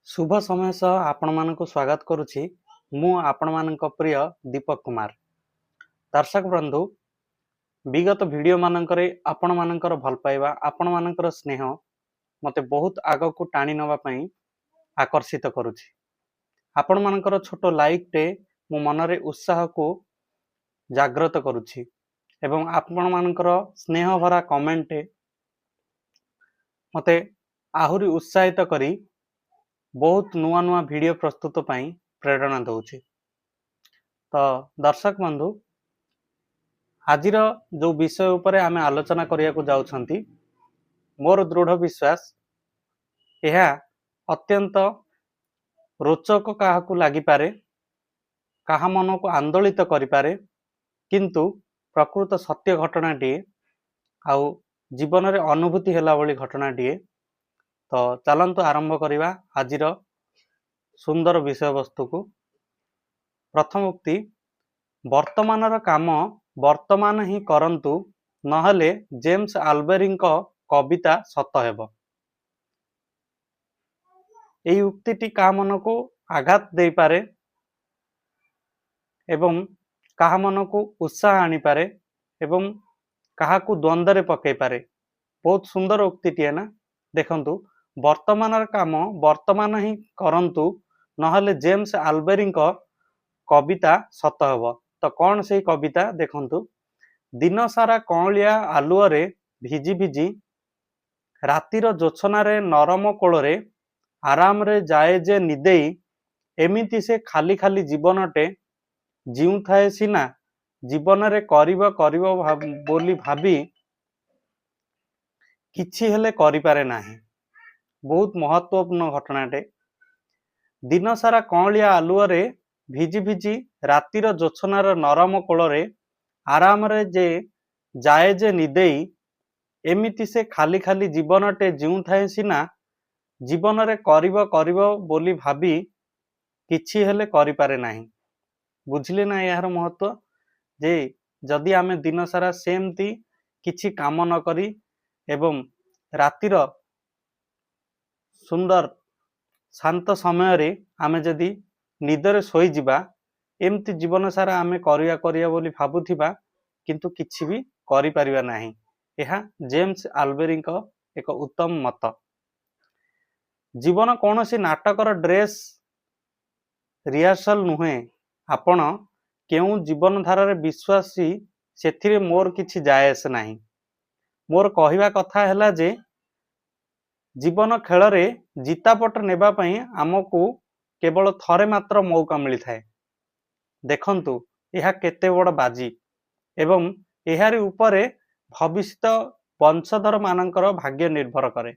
शुभ समय सह आपण मानक स्वागत करुछि। मु आपण मानक प्रिय दीपक कुमार। दर्शक बंधु, विगत वीडियो मानकरे आपण मानकर भल पाइबा, आपण मानकर स्नेह मते बहुत आग को टाणी नवा पई आकर्षित करुछि। आपण मानकर छोटो लाइक टे मो मनरे उत्साह को जागृत करुछि एवं आपण मानकर स्नेह भरा कमेंट मते आहुरी उत्साहित करी बहुत नुआ नुआ वीडियो प्रस्तुत पाई प्रेरणा दौछि। तो दर्शक बंधु, आजिर जो विषय उपरे आमे आलोचना करिया को जाउछंती, मोर दृढ़ विश्वास यह अत्यंत रोचक काहाकू लागि पारे, काहा मन को आंदोलित करि पारे, किंतु प्रकृत सत्य घटनाटी आउ जीवन रे अनुभूति होला भली घटनाटी। तो चलंतु आरंभ करिबा आजिर सुंदर विषय वस्तु को। प्रथम उक्ति, वर्तमानर काम वर्तमान ही करंतु, नहले जेम्स आल्बेरी कविता सत हेब। एही उक्तिटी का मन को आघात दे पारे एवं कहा मन को उत्साह आनी पारे एवं कहा को द्वंद्व रे पकई पारे। बहुत सुंदर उक्तिटी है ना। देखंतु, वर्तमानर काम वर्तमान ही करंतु, नहले जेम्स आल्बेरी कविता सत हेब। तो कौन से कविता देखंतु, दिन सारा कौलिया आलुअरे भिजी भिजी, रातिर जोछनारे नरम कोଳରେ आराम रे जाए जे निदेई, एमिति से खाली खाली जीवनटे जीउ थाए सिना, जीवन रे करिब करिब बोली भाबी किछि हेले करि पारे नाही। बहुत महत्वपूर्ण घटनाटे। दिन सारा कौलिया आलुअरे भिजी भिजी, रातिर जोछनार नरम कोଳରେ आराम रे जे जाए जे निदेई, एमिति से खाली खाली जीवनटे जीउ थाए सिना, जीवन रे करिब करिब बोली भाबी किछि हेले करि पारे नाही। बुझिले ना यार महत्व? जे जदि आमे दिन सारा सेमती किछि काम न करी एवं रातिर सुंदर शांत समय रे आमे जदि निदरे सोई जिबा, एमती जीवन सारा आमे करिया करिया बोली भाबुथिबा, किंतु किछि भी करि परिबा नाही। यह जेम्स आल्बेरी एक उत्तम मत। जीवन कौनसी नाटकर ड्रेस रिहर्सल नुहे। आपण केउ जीवन धारा विश्वासी सेथिरे मोर किछि जायस नाही। मोर कहिबा कथा हैला जे जीवन खेल रे जीतापट नेबा पई आमको केवल थरे मात्र मौका मिली थाए। देखंतु, यह केते बड़ बाजी एवं एहारी उपरे भविष्य वंशधर मानकर भाग्य निर्भर करे।